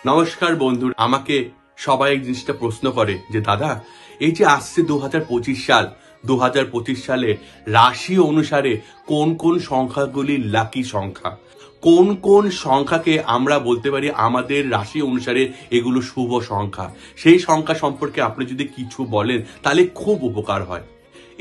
নমস্কার বন্ধু, আমাকে সবাই এই জিনিসটা প্রশ্ন করে যে দাদা, এই যে আসছে 2025 সাল, 2025 সালে রাশি অনুসারে কোন কোন সংখ্যাগুলি লাকি সংখ্যা, কোন কোন সংখ্যাকে আমরা বলতে পারি আমাদের রাশি অনুসারে এগুলো শুভ সংখ্যা, সেই সংখ্যা সম্পর্কে আপনি যদি কিছু বলেন তাহলে খুব উপকার হয়।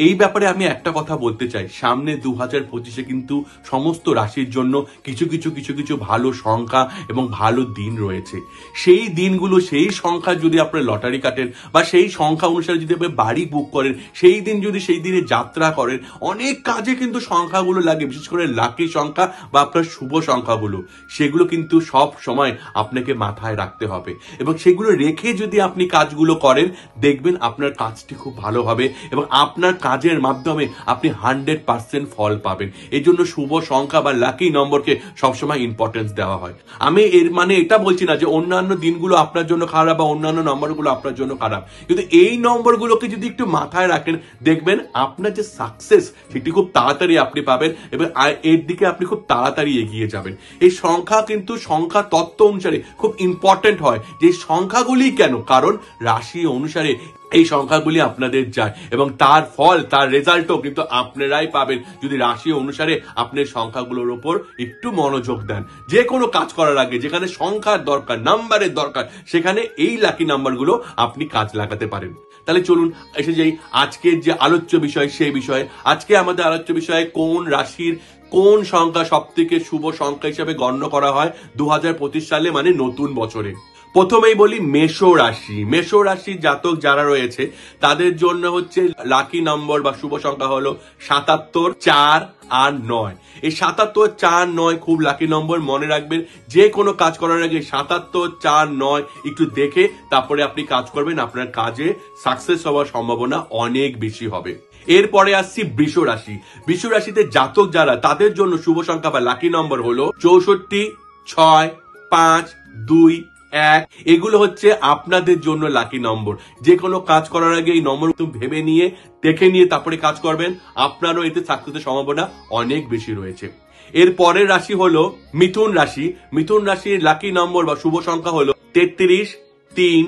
এই ব্যাপারে আমি একটা কথা বলতে চাই, সামনে 2025-এ কিন্তু সমস্ত রাশির জন্য কিছু কিছু কিছু কিছু ভালো সংখ্যা এবং ভালো দিন রয়েছে। সেই দিনগুলো, সেই সংখ্যা যদি আপনার লটারি কাটেন বা সেই সংখ্যা অনুসারে যদি আপনি বাড়ি বুক করেন, সেই দিন যদি সেই দিনে যাত্রা করেন, অনেক কাজে কিন্তু সংখ্যাগুলো লাগে, বিশেষ করে লাকি সংখ্যা বা আপনার শুভ সংখ্যাগুলো, সেগুলো কিন্তু সব সময় আপনাকে মাথায় রাখতে হবে এবং সেগুলো রেখে যদি আপনি কাজগুলো করেন, দেখবেন আপনার কাজটি খুব ভালো হবে এবং আপনার কাজের মাধ্যমে আপনি 100% ফল পাবেন। এই জন্য শুভ সংখ্যা বা লাকি নম্বরকে সবসময় ইম্পর্টেন্স দেওয়া হয়। আমি এর মানে এটা বলছি না যে অন্যান্য দিনগুলো আপনার জন্য খারাপ বা অন্যান্য নম্বরগুলো আপনার জন্য খারাপ, কিন্তু এই নম্বরগুলোকে যদি একটু মাথায় রাখেন, দেখবেন আপনার যে সাকসেস সেটি খুব তাড়াতাড়ি আপনি পাবেন এবং এর দিকে আপনি খুব তাড়াতাড়ি এগিয়ে যাবেন। এই সংখ্যা কিন্তু সংখ্যা তত্ত্ব অনুসারে খুব ইম্পর্টেন্ট হয়। যে সংখ্যাগুলি কেন? কারণ রাশি অনুসারে এই সংখ্যাগুলি আপনাদের যায় এবং তার ফল, তার রেজাল্টও কিন্তু আপনারাই পাবেন যদি রাশি অনুসারে আপনার সংখ্যাগুলোর উপর একটু মনোযোগ দেন। যে কোনো কাজ করার আগে যেখানে সংখ্যার দরকার, নাম্বারের দরকার, সেখানে এই লাকি নাম্বারগুলো আপনি কাজ লাগাতে পারেন। তাহলে চলুন এসে যাই আজকের যে আলোচ্য বিষয়, সেই বিষয়ে। আজকে আমাদের আলোচ্য বিষয়ে কোন রাশির কোন সংখ্যা সব থেকে শুভ সংখ্যা হিসেবে গণ্য করা হয় 2025 সালে, মানে নতুন বছরে। প্রথমেই বলি মেষ রাশি। মেষ রাশির জাতক যারা রয়েছে তাদের জন্য হচ্ছে লাকি নম্বর বা শুভ সংখ্যা হলো 77, 4 আর 9। এই 77, 4, 9 খুব লাকি নম্বর। মনে রাখবেন, যে কোনো কাজ করার আগে 77, 4, 9 একটু দেখে তারপরে আপনি কাজ করবেন, আপনার কাজে সাকসেস হওয়ার সম্ভাবনা অনেক বেশি হবে। এরপরে আসছি বৃষ রাশি। বৃষ রাশিতে জাতক যারা, তাদের জন্য শুভ সংখ্যা বা লাকি নম্বর হলো 64, 6, 5, 2, 1। এগুলো হচ্ছে আপনাদের জন্য লাকি নম্বর। যে কোনো কাজ করার আগে এই নম্বর ভেবে নিয়ে, দেখে নিয়ে তারপরে কাজ করবেন, আপনারও এতে সাকসেসের সম্ভাবনা অনেক বেশি রয়েছে। এর পরের রাশি হলো মিথুন রাশি। মিথুন রাশির লাকি নম্বর বা শুভ সংখ্যা হলো 33, 3,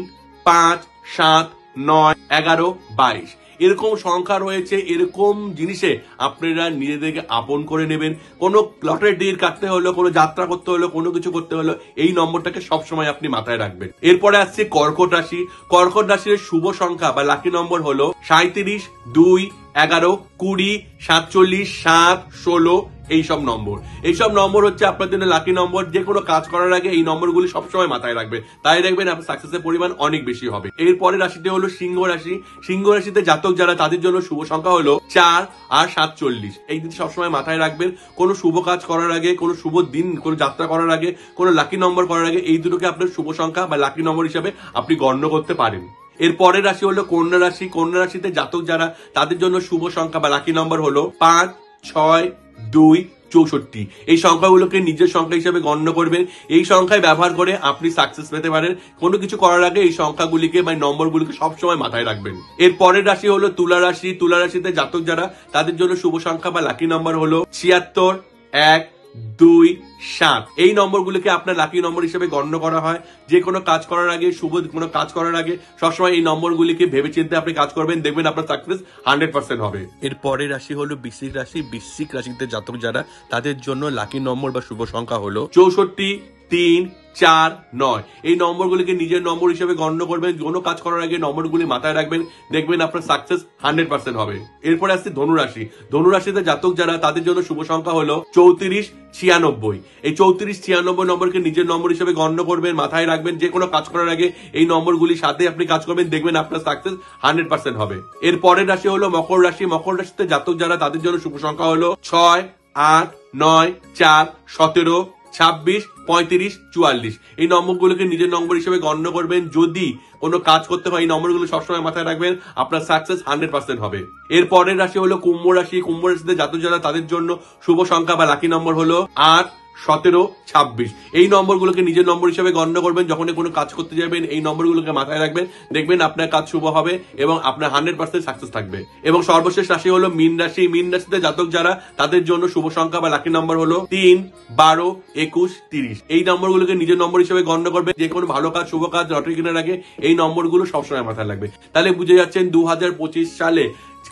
5, 7, 9, 11, 22। এরকম সংখ্যা রয়েছে। এরকম জিনিসে আপনারা নিজেদেরকে আপন করে নেবেন। কোনো লটারি টিকিট কাটতে হলো, কোনো যাত্রা করতে হলো, কোনো কিছু করতে হলো, এই নম্বরটাকে সবসময় আপনি মাথায় রাখবেন। এরপরে আসছে কর্কট রাশি। কর্কট রাশির শুভ সংখ্যা বা লাকি নম্বর হলো 37, 2, 11, 20, 47, 7, 16। এইসব নম্বর হচ্ছে আপনার জন্য লাকি নম্বর। যে কোনো কাজ করার আগে এই নম্বরগুলি সবসময় মাথায় রাখবেন, তাই দেখবেন আপনার সাকসেসের পরিমাণ অনেক বেশি হবে। এরপরে রাশিটি হলো সিংহ রাশি। সিংহ রাশিতে জাতক যারা, তাদের জন্য শুভ সংখ্যা হলো 4 আর 47। এই দিনটি সবসময় মাথায় রাখবেন। কোনো শুভ কাজ করার আগে, কোনো শুভ দিন, কোনো যাত্রা করার আগে, কোনো লাকি নম্বর করার আগে এই দুটোকে আপনার শুভ সংখ্যা বা লাকি নম্বর হিসাবে আপনি গণ্য করতে পারেন। এর পরের রাশি হলো কন্যা রাশি। কন্যা রাশিতে জাতক যারা, তাদের জন্য শুভ সংখ্যা বা লাকি নম্বর হলো 5, 6, 2, 64। এই সংখ্যাগুলোকে নিজের সংখ্যা হিসেবে গণ্য করবেন। এই সংখ্যায় ব্যবহার করে আপনি সাকসেস পেতে পারেন। কোনো কিছু করার আগে এই সংখ্যাগুলিকে বা নম্বরগুলিকে সবসময় মাথায় রাখবেন। এর পরের রাশি হলো তুলা রাশি। তুলা রাশিতে জাতক যারা, তাদের জন্য শুভ সংখ্যা বা লাকি নম্বর হলো 76, 1, 2, 7। এই নম্বরগুলিকে আপনার লাকি নম্বর হিসেবে গণ্য করা হয়। যে কোনো কাজ করার আগে, শুভ কোনো কাজ করার আগে সবসময় এই নম্বরগুলিকে ভেবে চিন্তে আপনি কাজ করবেন, দেখবেন আপনার সাকসেস 100% হবে। এর পরের রাশি হলো বৃশ্চিক রাশি। বৃশ্চিক রাশিতে জাতক যারা, তাদের জন্য লাকি নম্বর বা শুভ সংখ্যা হলো 64, 3, 4, 9। এই নম্বরগুলিকে নিজের নম্বর হিসেবে গণ্য করবেন। কোনো কাজ করার আগে নম্বরগুলি মাথায় রাখবেন, দেখবেন আপনার সাকসেস 100% হবে। এরপরে আসছে ধনুরাশি। ধনুরাশিতে জাতক যারা, তাদের জন্য শুভ সংখ্যা হলো 34, 96। এই 34, 96 নম্বরকে নিজের নম্বর হিসেবে গণ্য করবেন, মাথায় রাখবেন। যে কোনো কাজ করার আগে এই নম্বরগুলির সাথে আপনি কাজ করবেন, দেখবেন আপনার সাকসেস 100% হবে। এর পরের রাশি হলো মকর রাশি। মকর রাশিতে জাতক যারা, তাদের জন্য শুভ সংখ্যা হলো 6, 8, 9, 4, 17, 26, 35, 44। এই নম্বরগুলোকে নিজের নম্বর হিসেবে গণ্য করবেন। যদি কোনো কাজ করতে হয়, এই নম্বরগুলো সবসময় মাথায় রাখবেন, আপনার সাকসেস 100% হবে। এর পরের রাশি হলো কুম্ভ রাশি। কুম্ভ রাশিতে জাতক যারা, তাদের জন্য শুভ সংখ্যা বা লাকি নম্বর হলো 8, 17, 26 এই নম্বরগুলোকে নিজের নম্বর হিসেবে গণ্য করবেন। যখন কোনো কাজ করতে যাবেন এই নম্বরগুলোকে মাথায় রাখবেন, দেখবেন আপনার কাজ শুভ হবে এবং আপনার 100% সাকসেস থাকবে। এবং সর্বশেষ রাশি হলো মীন রাশি। মীন রাশিতে জাতক যারা, তাদের জন্য শুভ সংখ্যা বা লাকি নম্বর হলো 3, 12, 21, 30 এই নম্বরগুলোকে নিজের নম্বর হিসেবে গণ্য করবেন। যে কোনো ভালো কাজ, শুভ কাজ, লটারি কেনার আগে এই নম্বরগুলো সবসময় মাথায় রাখবে। তাহলে বুঝে যাচ্ছেন 2025 সালে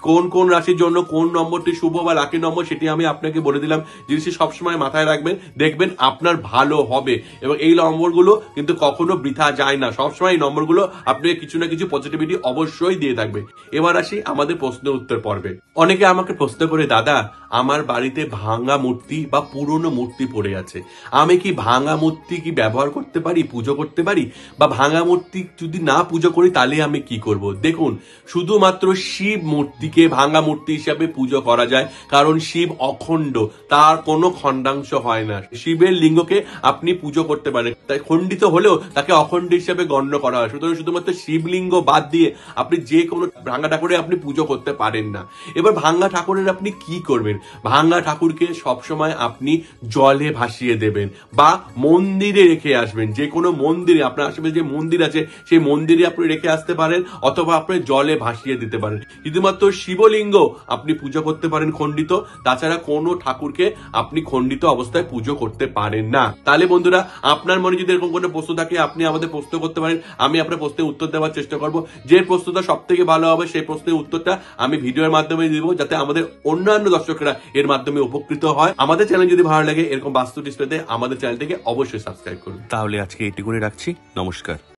কোন কোন রাশির জন্য কোন নম্বরটি শুভ বা লাকি নম্বর, সেটি আমি আপনাকে বলে দিলাম। জিনিসটি সবসময় মাথায় রাখবেন, দেখবেন আপনার ভালো হবে। এবং এই নম্বরগুলো কিন্তু কখনো বৃথা যায় না, সবসময় এই নম্বরগুলো আপনাকে কিছু না কিছু পজিটিভিটি অবশ্যই দিয়ে থাকবে। এবার আসি আমাদের প্রশ্ন উত্তর পর্বে। অনেকে আমাকে প্রশ্ন করে, দাদা আমার বাড়িতে ভাঙা মূর্তি বা পুরনো মূর্তি পড়ে আছে, আমি কি ভাঙা মূর্তি কি ব্যবহার করতে পারি, পুজো করতে পারি, বা ভাঙা মূর্তি যদি না পুজো করি তাহলে আমি কি করব? দেখুন, শুধুমাত্র শিব মূর্তিকে ভাঙা মূর্তি হিসাবে পুজো করা যায়, কারণ শিব অখণ্ড, তার কোনো খণ্ডাংশ হয় না। শিবের লিঙ্গকে আপনি পুজো করতে পারেন, তাই খণ্ডিত হলেও তাকে অখণ্ড হিসাবে গণ্য করা হয়। সুতরাং শুধুমাত্র শিবলিঙ্গ বাদ দিয়ে আপনি যে কোনো ভাঙা ঠাকুরে আপনি পুজো করতে পারেন না। এবার ভাঙা ঠাকুরের আপনি কি করবেন? ভাঙা ঠাকুরকে সবসময় আপনি জলে ভাসিয়ে দেবেন বা মন্দিরে রেখে আসবেন। যে কোনো মন্দিরে, আপনার আশেপাশে যে মন্দির আছে সেই মন্দিরে আপনি রেখে আসতে পারেন, অথবা আপনি জলে ভাসিয়ে দিতে পারেন। শুধুমাত্র শিবলিঙ্গ আপনি পুজো করতে পারেন খণ্ডিত, তাছাড়া কোনো ঠাকুরকে আপনি খণ্ডিত অবস্থায় পুজো করতে পারেন না। তাহলে বন্ধুরা, আপনার মনে যদি এরকম কোনো প্রশ্ন থাকে আপনি আমাদের প্রশ্ন করতে পারেন, আমি আপনার প্রশ্নের উত্তর দেওয়ার চেষ্টা করব। যে প্রশ্নটা সব থেকে ভালো হবে সেই প্রশ্নের উত্তরটা আমি ভিডিওর মাধ্যমে দিব, যাতে আমাদের অন্যান্য দর্শকরা এর মাধ্যমে উপকৃত হয়। আমাদের চ্যানেল যদি ভালো লাগে এরকম বাস্তু টিপস পেতে আমাদের চ্যানেলটিকে অবশ্যই সাবস্ক্রাইব করুন। তাহলে আজকে এটি করে রাখছি, নমস্কার।